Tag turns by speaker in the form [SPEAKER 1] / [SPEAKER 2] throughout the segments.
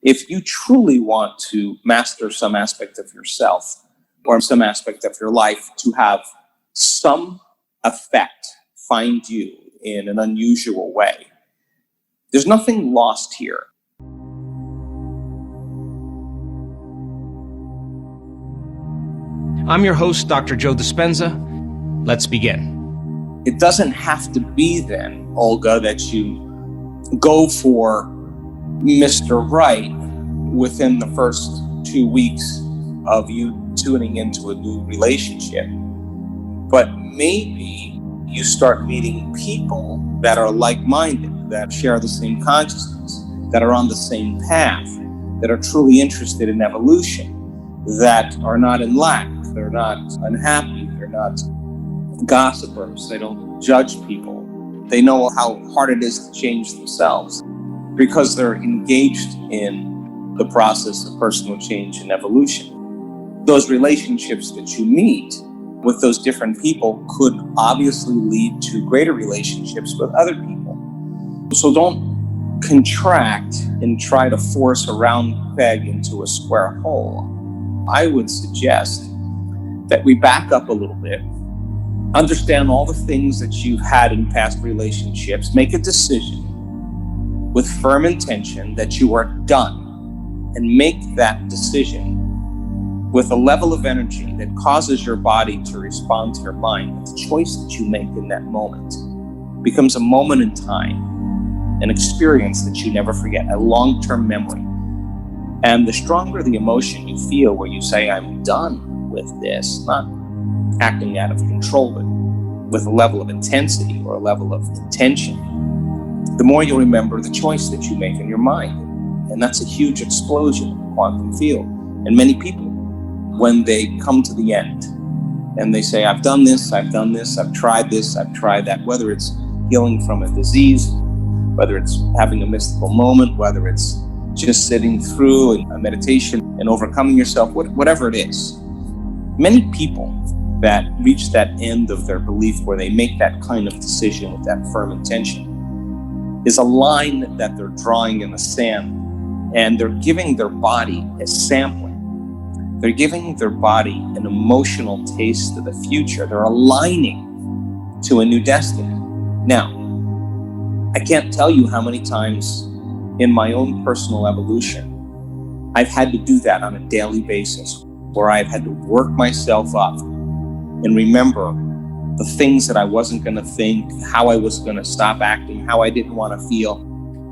[SPEAKER 1] If you truly want to master some aspect of yourself or some aspect of your life to have some effect find you in an unusual way, there's nothing lost here.
[SPEAKER 2] I'm your host, Dr. Joe Dispenza. Let's begin.
[SPEAKER 1] It doesn't have to be then, Olga, that you go for Mr. Right within the first 2 weeks of you tuning into a new relationship. But maybe you start meeting people that are like-minded, that share the same consciousness, that are on the same path, that are truly interested in evolution, that are not in lack, they're not unhappy, they're not gossipers, they don't judge people. They know how hard it is to change themselves because they're engaged in the process of personal change and evolution. Those relationships that you meet with those different people could obviously lead to greater relationships with other people. So don't contract and try to force a round peg into a square hole. I would suggest that we back up a little bit, understand all the things that you've had in past relationships, make a decision with firm intention that you are done, and make that decision with a level of energy that causes your body to respond to your mind. The choice that you make in that moment becomes a moment in time, an experience that you never forget, a long-term memory. And the stronger the emotion you feel where you say, I'm done with this, not acting out of control, but with a level of intensity or a level of intention, the more you'll remember the choice that you make in your mind. And that's a huge explosion in the quantum field. And many people, when they come to the end and they say, I've done this, I've tried this, I've tried that, whether it's healing from a disease, whether it's having a mystical moment, whether it's just sitting through a meditation and overcoming yourself, whatever it is. Many people that reach that end of their belief where they make that kind of decision with that firm intention is a line that they're drawing in the sand, and they're giving their body a sampling. They're giving their body an emotional taste of the future. They're aligning to a new destiny. Now, I can't tell you how many times in my own personal evolution I've had to do that on a daily basis, where I've had to work myself up and remember the things that I wasn't going to think, how I was going to stop acting, how I didn't want to feel.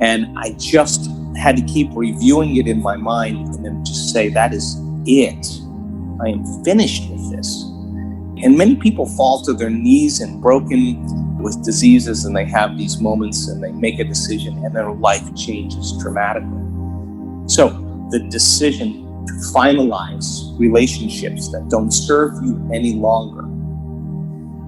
[SPEAKER 1] And I just had to keep reviewing it in my mind and then just say, that is it. I am finished with this. And many people fall to their knees and broken with diseases, and they have these moments and they make a decision and their life changes dramatically. So the decision to finalize relationships that don't serve you any longer,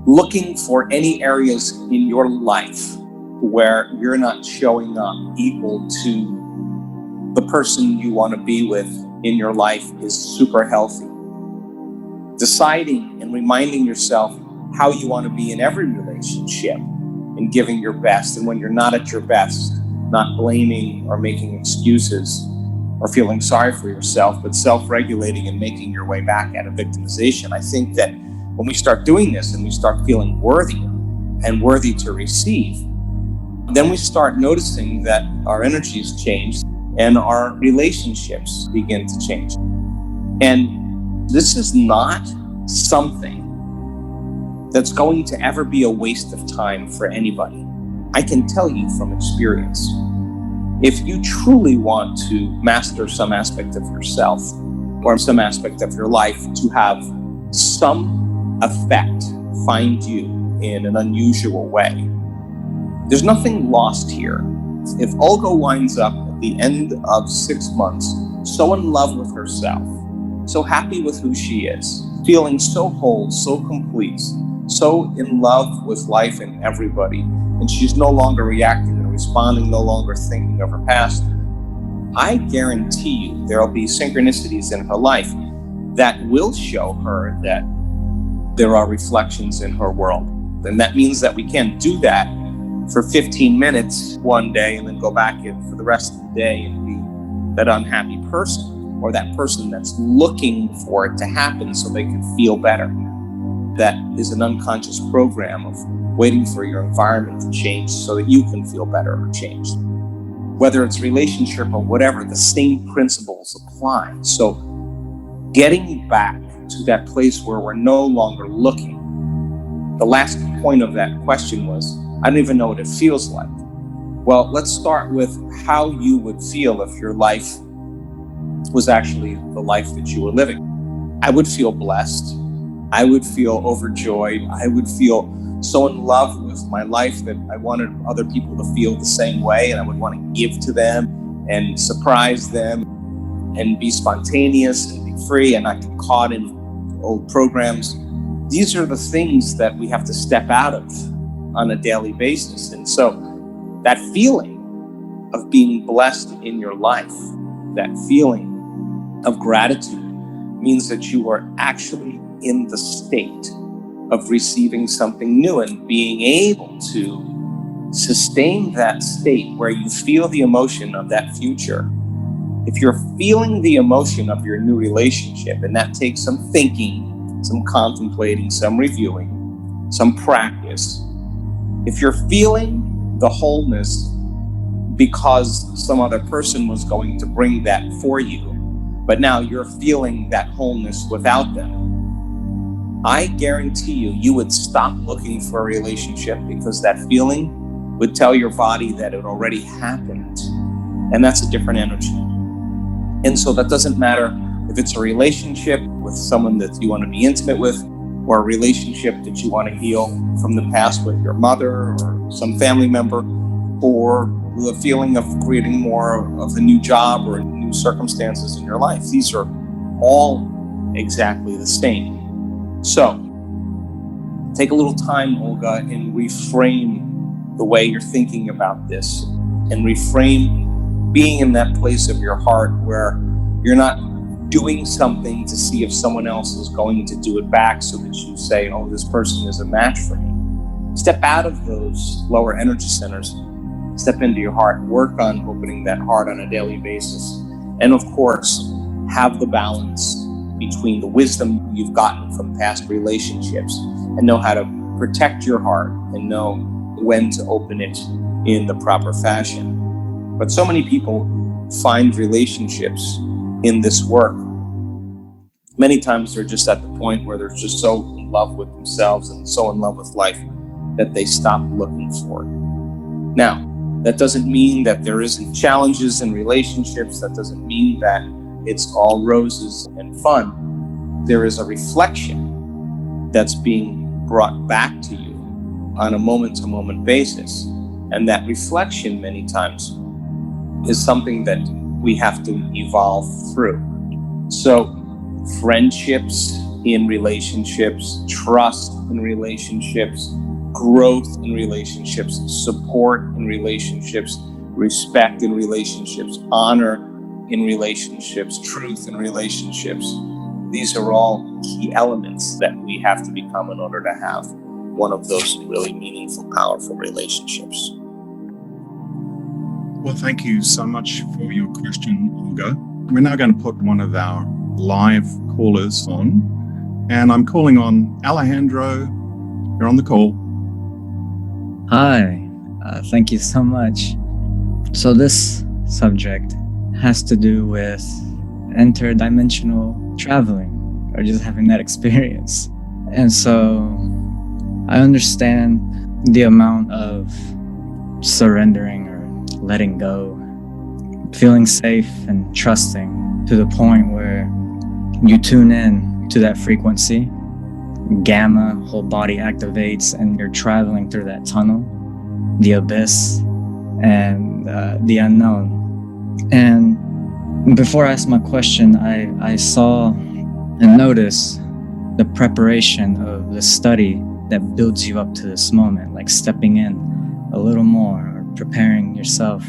[SPEAKER 1] looking for any areas in your life where you're not showing up equal to the person you want to be with in your life is super healthy. Deciding and reminding yourself how you want to be in every relationship and giving your best. And when you're not at your best, not blaming or making excuses or feeling sorry for yourself, but self-regulating and making your way back out of victimization. I think that when we start doing this and we start feeling worthy and worthy to receive, then we start noticing that our energies change and our relationships begin to change. And this is not something that's going to ever be a waste of time for anybody. I can tell you from experience, if you truly want to master some aspect of yourself or some aspect of your life to have some effect find you in an unusual way, there's nothing lost here. If Olga winds up at the end of 6 months so in love with herself, so happy with who she is, feeling so whole, so complete, so in love with life and everybody, and she's no longer reacting and responding, no longer thinking of her past, I guarantee you there'll be synchronicities in her life that will show her that there are reflections in her world. And that means that we can't do that for 15 minutes one day and then go back in for the rest of the day and be that unhappy person, or that person that's looking for it to happen so they can feel better. That is an unconscious program of waiting for your environment to change so that you can feel better or change. Whether it's relationship or whatever, the same principles apply. So getting back to that place where we're no longer looking. The last point of that question was, I don't even know what it feels like. Well, let's start with how you would feel if your life was actually the life that you were living. I would feel blessed. I would feel overjoyed. I would feel so in love with my life that I wanted other people to feel the same way, and I would want to give to them and surprise them and be spontaneous and be free and not get caught in old programs. These are the things that we have to step out of on a daily basis. And so that feeling of being blessed in your life, that feeling of gratitude, means that you are actually in the state of receiving something new and being able to sustain that state where you feel the emotion of that future. If you're feeling the emotion of your new relationship, and that takes some thinking, some contemplating, some reviewing, some practice. If you're feeling the wholeness because some other person was going to bring that for you, but now you're feeling that wholeness without them, I guarantee you would stop looking for a relationship, because that feeling would tell your body that it already happened. And that's a different energy. And so that doesn't matter if it's a relationship with someone that you want to be intimate with, or a relationship that you want to heal from the past with your mother or some family member, or the feeling of creating more of a new job or new circumstances in your life. These are all exactly the same. So take a little time, Olga, and reframe the way you're thinking about this, and reframe being in that place of your heart where you're not doing something to see if someone else is going to do it back so that you say, oh, this person is a match for me. Step out of those lower energy centers, step into your heart, work on opening that heart on a daily basis. And of course, have the balance between the wisdom you've gotten from past relationships and know how to protect your heart and know when to open it in the proper fashion. But so many people find relationships in this work. Many times they're just at the point where they're just so in love with themselves and so in love with life that they stop looking for it. Now, that doesn't mean that there isn't challenges in relationships. That doesn't mean that it's all roses and fun. There is a reflection that's being brought back to you on a moment-to-moment basis. And that reflection many times is something that we have to evolve through. So friendships in relationships, trust in relationships, growth in relationships, support in relationships, respect in relationships, honor in relationships, truth in relationships. These are all key elements that we have to become in order to have one of those really meaningful, powerful relationships.
[SPEAKER 3] Well, thank you so much for your question, Olga. We're now going to put one of our live callers on, and I'm calling on Alejandro. You're on the call.
[SPEAKER 4] Hi, thank you so much. So this subject has to do with interdimensional traveling, or just having that experience. And so I understand the amount of surrendering or letting go, feeling safe and trusting to the point where you tune in to that frequency. Gamma, whole body activates, and you're traveling through that tunnel, the abyss, and the unknown. And before I ask my question, I saw and noticed the preparation of the study that builds you up to this moment, like stepping in a little more, or preparing yourself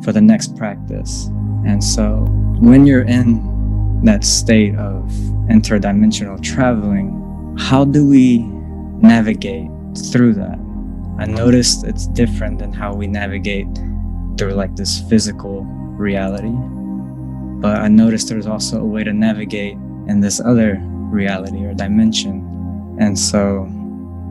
[SPEAKER 4] for the next practice. And so when you're in that state of interdimensional traveling, how do we navigate through that? I noticed it's different than how we navigate through like this physical reality. but I noticed there's also a way to navigate in this other reality or dimension. And so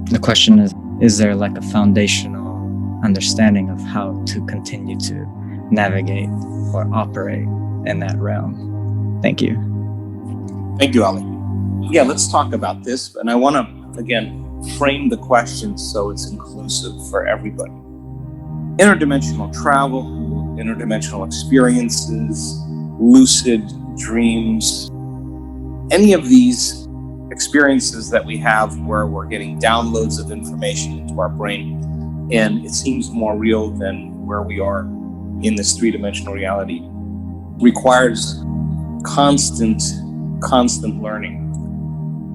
[SPEAKER 4] the question is there like a foundational understanding of how to continue to navigate or operate in that realm? Thank you.
[SPEAKER 1] Thank you, Ali. Yeah, let's talk about this. And I want to, again, frame the question so it's inclusive for everybody. Interdimensional travel, interdimensional experiences, lucid dreams, any of these experiences that we have where we're getting downloads of information into our brain, and it seems more real than where we are in this three-dimensional reality, requires constant learning.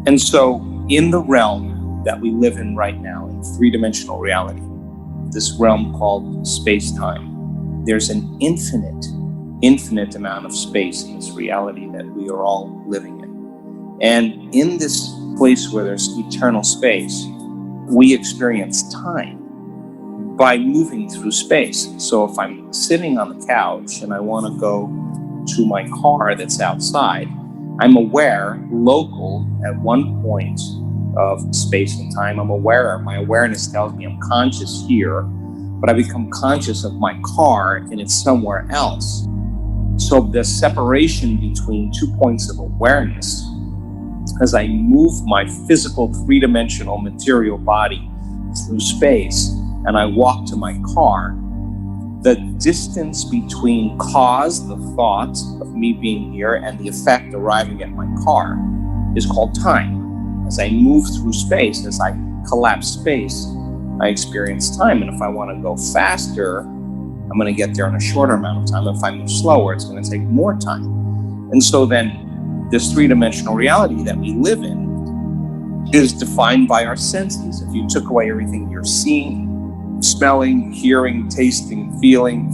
[SPEAKER 1] And so in the realm that we live in right now, in three-dimensional reality, this realm called space-time, there's an infinite amount of space in this reality that we are all living in. And in this place where there's eternal space, we experience time by moving through space. So if I'm sitting on the couch and I want to go to my car that's outside, I'm aware, local, at one point of space and time. I'm aware, my awareness tells me I'm conscious here, but I become conscious of my car and it's somewhere else. So the separation between 2 points of awareness, as I move my physical three-dimensional material body through space and I walk to my car, the distance between cause, the thought of me being here, and the effect arriving at my car is called time. As I move through space, as I collapse space, I experience time. And if I want to go faster, I'm going to get there in a shorter amount of time. If I move slower, it's going to take more time. And so then this three-dimensional reality that we live in is defined by our senses. If you took away everything you're seeing, smelling, hearing, tasting, feeling,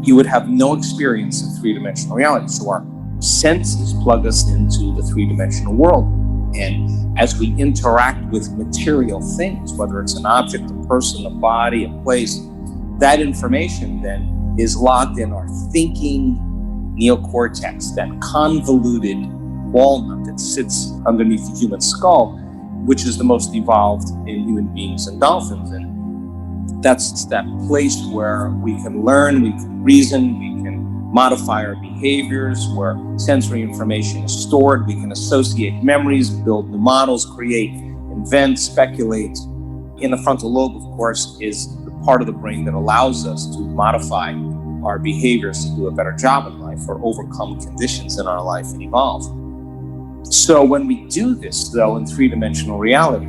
[SPEAKER 1] you would have no experience of three-dimensional reality. So our senses plug us into the three-dimensional world. And as we interact with material things, whether it's an object, a person, a body, a place, that information then is logged in our thinking neocortex, that convoluted walnut that sits underneath the human skull, which is the most evolved in human beings and dolphins. And that's that place where we can learn, we can reason, we can modify our behaviors, where sensory information is stored, we can associate memories, build new models, create, invent, speculate. In the frontal lobe, of course, is the part of the brain that allows us to modify our behaviors to do a better job in life or overcome conditions in our life and evolve. So when we do this, though, in three-dimensional reality,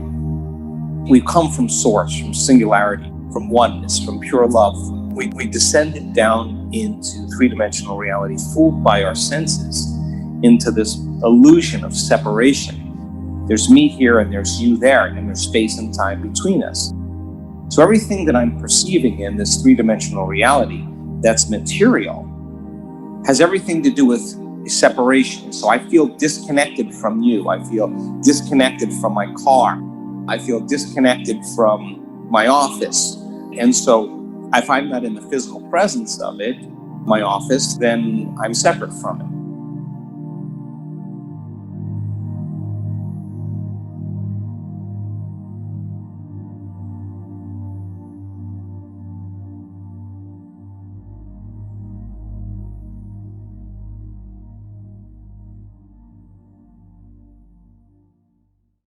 [SPEAKER 1] we come from source, from singularity, from oneness, from pure love. We descended down into three-dimensional reality, fooled by our senses, into this illusion of separation. There's me here and there's you there, and there's space and time between us. So everything that I'm perceiving in this three-dimensional reality that's material has everything to do with separation. So I feel disconnected from you. I feel disconnected from my car. I feel disconnected from my office. And so if I'm not in the physical presence of it, my office, then I'm separate from it.